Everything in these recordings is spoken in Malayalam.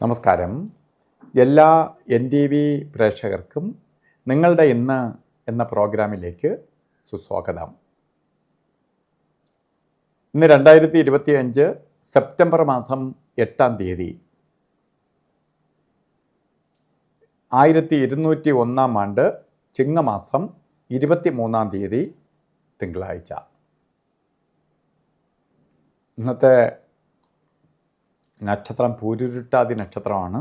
നമസ്കാരം. എല്ലാ NTV പ്രേക്ഷകർക്കും നിങ്ങളുടെ ഇന്ന് എന്ന പ്രോഗ്രാമിലേക്ക് സുസ്വാഗതം. ഇന്ന് 2025 സെപ്റ്റംബർ മാസം 8-ാം തീയതി 1201 ആണ്ട് ചിങ്ങമാസം 23-ാം തീയതി തിങ്കളാഴ്ച. ഇന്നത്തെ നക്ഷത്രം പൂരുരുട്ടാതി നക്ഷത്രമാണ്.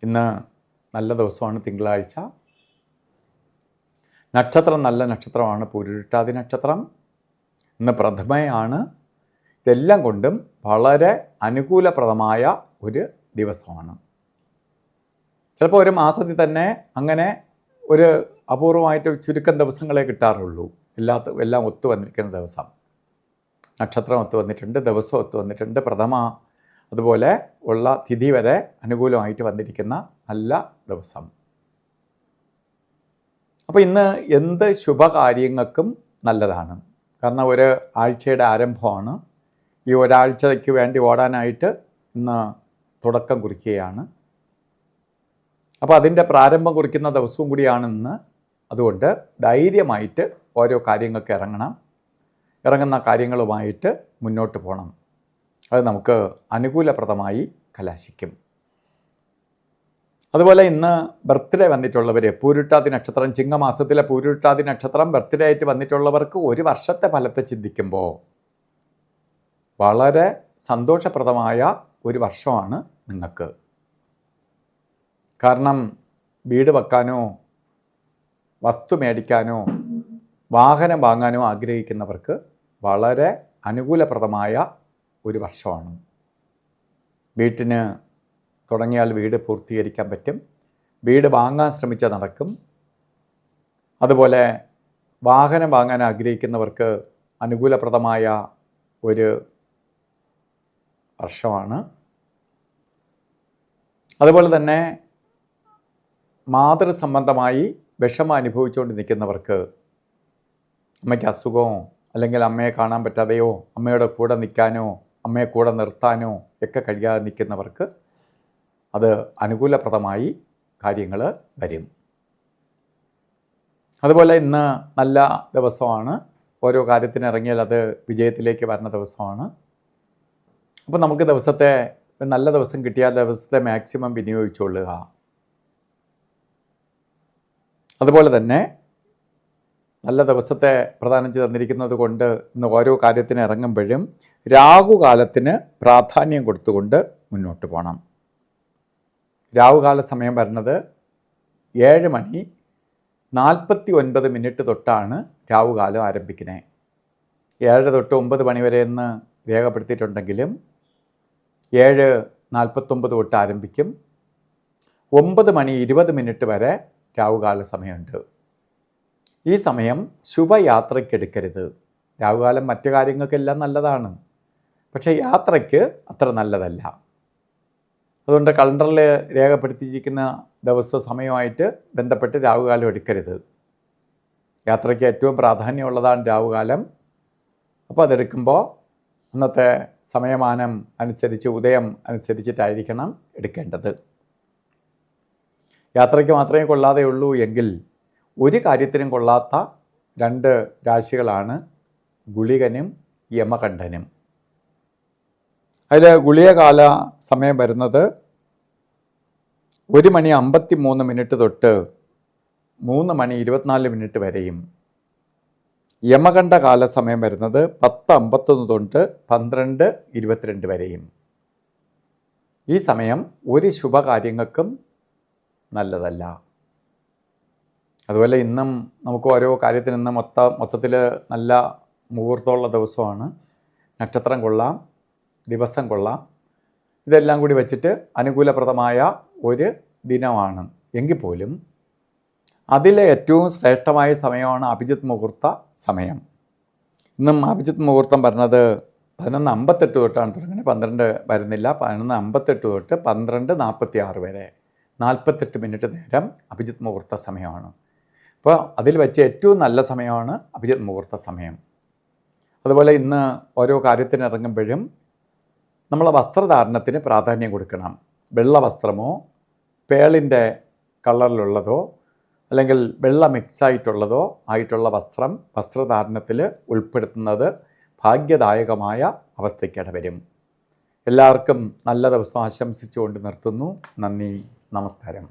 ഇന്ന് നല്ല ദിവസമാണ് തിങ്കളാഴ്ച. നക്ഷത്രം നല്ല നക്ഷത്രമാണ് പൂരുരുട്ടാതി നക്ഷത്രം. ഇന്ന് പ്രഥമയാണ്. ഇതെല്ലാം കൊണ്ടും വളരെ അനുകൂലപ്രദമായ ഒരു ദിവസമാണ്. ചിലപ്പോൾ ഒരു മാസത്തിൽ തന്നെ അങ്ങനെ ഒരു അപൂർവമായിട്ട് ചുരുക്കം ദിവസങ്ങളെ കിട്ടാറുള്ളൂ. എല്ലാം ഒത്തു വന്നിരിക്കുന്ന ദിവസം. നക്ഷത്രം ഒത്തു വന്നിട്ടുണ്ട്, ദിവസം ഒത്തു വന്നിട്ടുണ്ട്, പ്രഥമ അതുപോലെ ഉള്ള തിഥി വരെ അനുകൂലമായിട്ട് വന്നിരിക്കുന്ന നല്ല ദിവസം. അപ്പോൾ ഇന്ന് എന്ത് ശുഭകാര്യങ്ങൾക്കും നല്ലതാണ്. കാരണം ഒരു ആഴ്ചയുടെ ആരംഭമാണ്. ഈ ഒരാഴ്ചയ്ക്ക് വേണ്ടി ഓടാനായിട്ട് ഇന്ന് തുടക്കം കുറിക്കുകയാണ്. അപ്പോൾ അതിൻ്റെ പ്രാരംഭം കുറിക്കുന്ന ദിവസവും കൂടിയാണ് ഇന്ന്. അതുകൊണ്ട് ധൈര്യമായിട്ട് ഓരോ കാര്യങ്ങൾക്ക് ഇറങ്ങുന്ന കാര്യങ്ങളുമായിട്ട് മുന്നോട്ട് പോകണം. അത് നമുക്ക് അനുകൂലപ്രദമായി കലാശിക്കും. അതുപോലെ ഇന്ന് ബർത്ത്ഡേ വന്നിട്ടുള്ളവർ, പൂരുരുട്ടാതി നക്ഷത്രം, ചിങ്ങമാസത്തിലെ പൂരുരുട്ടാതി നക്ഷത്രം ബർത്ത്ഡേ ആയിട്ട് വന്നിട്ടുള്ളവർക്ക് ഒരു വർഷത്തെ ഫലത്തെ ചിന്തിക്കുമ്പോൾ വളരെ സന്തോഷപ്രദമായ ഒരു വർഷമാണ് നിങ്ങൾക്ക്. കാരണം വീട് വെക്കാനോ വസ്തു മേടിക്കാനോ വാഹനം വാങ്ങാനോ ആഗ്രഹിക്കുന്നവർക്ക് വളരെ അനുകൂലപ്രദമായ ഒരു വർഷമാണ്. വീട്ടിന് തുടങ്ങിയാൽ വീട് പൂർത്തീകരിക്കാൻ പറ്റും. വീട് വാങ്ങാൻ ശ്രമിച്ചാൽ നടക്കും. അതുപോലെ വാഹനം വാങ്ങാൻ ആഗ്രഹിക്കുന്നവർക്ക് അനുകൂലപ്രദമായ ഒരു വർഷമാണ്. അതുപോലെ തന്നെ മാതൃസംബന്ധമായി വിഷമം അനുഭവിച്ചുകൊണ്ട് നിൽക്കുന്നവർക്ക്, അമ്മയ്ക്ക് അസുഖമോ അല്ലെങ്കിൽ അമ്മയെ കാണാൻ പറ്റാതെയോ അമ്മയുടെ കൂടെ നിൽക്കാനോ അമ്മയെ കൂടെ നിർത്താനോ ഒക്കെ കഴിയാതെ നിൽക്കുന്നവർക്ക് അത് അനുകൂലപ്രദമായി കാര്യങ്ങൾ വരും. അതുപോലെ ഇന്ന് നല്ല ദിവസമാണ്. ഓരോ കാര്യത്തിന് ഇറങ്ങിയാൽ അത് വിജയത്തിലേക്ക് വരുന്ന ദിവസമാണ്. അപ്പോൾ നമുക്ക് നല്ല ദിവസം കിട്ടിയാൽ ദിവസത്തെ മാക്സിമം വിനിയോഗിച്ചുകൊള്ളുക. അതുപോലെ തന്നെ നല്ല ദിവസത്തെ പ്രദാനം ചെയ്ത് തന്നിരിക്കുന്നത് കൊണ്ട് ഇന്ന് ഓരോ കാര്യത്തിന് ഇറങ്ങുമ്പോഴും രാഹുകാലത്തിന് പ്രാധാന്യം കൊടുത്തുകൊണ്ട് മുന്നോട്ട് പോകണം. രാഹുകാല സമയം വരുന്നത് 7:49 തൊട്ടാണ് രാഹുകാലം ആരംഭിക്കുന്നത്. 7 തൊട്ട് 9 മണി വരെ എന്ന് രേഖപ്പെടുത്തിയിട്ടുണ്ടെങ്കിലും 7:49 തൊട്ട് ആരംഭിക്കും. 9:20 വരെ രാഹുകാല സമയമുണ്ട്. ഈ സമയം ശുഭയാത്രയ്ക്കെടുക്കരുത്. രാഹുകാലം മറ്റു കാര്യങ്ങൾക്കെല്ലാം നല്ലതാണ്, പക്ഷേ യാത്രയ്ക്ക് അത്ര നല്ലതല്ല. അതുകൊണ്ട് കലണ്ടറിൽ രേഖപ്പെടുത്തിയിരിക്കുന്ന ദിവസവും സമയമായിട്ട് ബന്ധപ്പെട്ട് രാഹുകാലം എടുക്കരുത്. യാത്രയ്ക്ക് ഏറ്റവും പ്രാധാന്യമുള്ളതാണ് രാഹുകാലം. അപ്പോൾ അതെടുക്കുമ്പോൾ അന്നത്തെ സമയമാനം അനുസരിച്ച്, ഉദയം അനുസരിച്ചിട്ടായിരിക്കണം എടുക്കേണ്ടത്. യാത്രയ്ക്ക് മാത്രമേ കൊള്ളാതെയുള്ളൂ എങ്കിൽ ഒരു കാര്യത്തിനും കൊള്ളാത്ത 2 രാശികളാണ് ഗുളികനും യമകണ്ഠനും. അതിൽ ഗുളികകാല സമയം വരുന്നത് 1:53 തൊട്ട് 3:24 വരെയും യമകണ്ഠ കാല സമയം വരുന്നത് 10:51 തൊട്ട് 12:22 വരെയും. ഈ സമയം ഒരു ശുഭകാര്യങ്ങൾക്കും നല്ലതല്ല. അതുപോലെ ഇന്നും നമുക്ക് ഓരോ കാര്യത്തിന് ഇന്ന് മൊത്തത്തിൽ നല്ല മുഹൂർത്തമുള്ള ദിവസമാണ്. നക്ഷത്രം കൊള്ളാം, ദിവസം കൊള്ളാം. ഇതെല്ലാം കൂടി വെച്ചിട്ട് അനുകൂലപ്രദമായ ഒരു ദിനമാണ്. എങ്കിൽ പോലും അതിലെ ഏറ്റവും ശ്രേഷ്ഠമായ സമയമാണ് അഭിജിത്ത് മുഹൂർത്ത സമയം. ഇന്നും അഭിജിത്ത് മുഹൂർത്തം പറഞ്ഞത് 11:58 തൊട്ടാണ് തുടങ്ങുന്നത്. 12 വരുന്നില്ല. 11:58 തൊട്ട് 12:46 വരെ 48 മിനിറ്റ് നേരം അഭിജിത്ത് മുഹൂർത്ത സമയമാണ്. അപ്പോൾ അതിൽ വെച്ച് ഏറ്റവും നല്ല സമയമാണ് അഭിജിത്ത് മുഹൂർത്ത സമയം. അതുപോലെ ഇന്ന് ഓരോ കാര്യത്തിന് ഇറങ്ങുമ്പോഴും നമ്മളെ വസ്ത്രധാരണത്തിന് പ്രാധാന്യം കൊടുക്കണം. വെള്ള വസ്ത്രമോ പേളിൻ്റെ കളറിലുള്ളതോ അല്ലെങ്കിൽ വെള്ള മിക്സായിട്ടുള്ളതോ ആയിട്ടുള്ള വസ്ത്രധാരണത്തിൽ ഉൾപ്പെടുത്തുന്നത് ഭാഗ്യദായകമായ അവസ്ഥയ്ക്കിട വരും. എല്ലാവർക്കും നല്ല ദിവസം ആശംസിച്ചുകൊണ്ട് നിർത്തുന്നു. നന്ദി, നമസ്കാരം.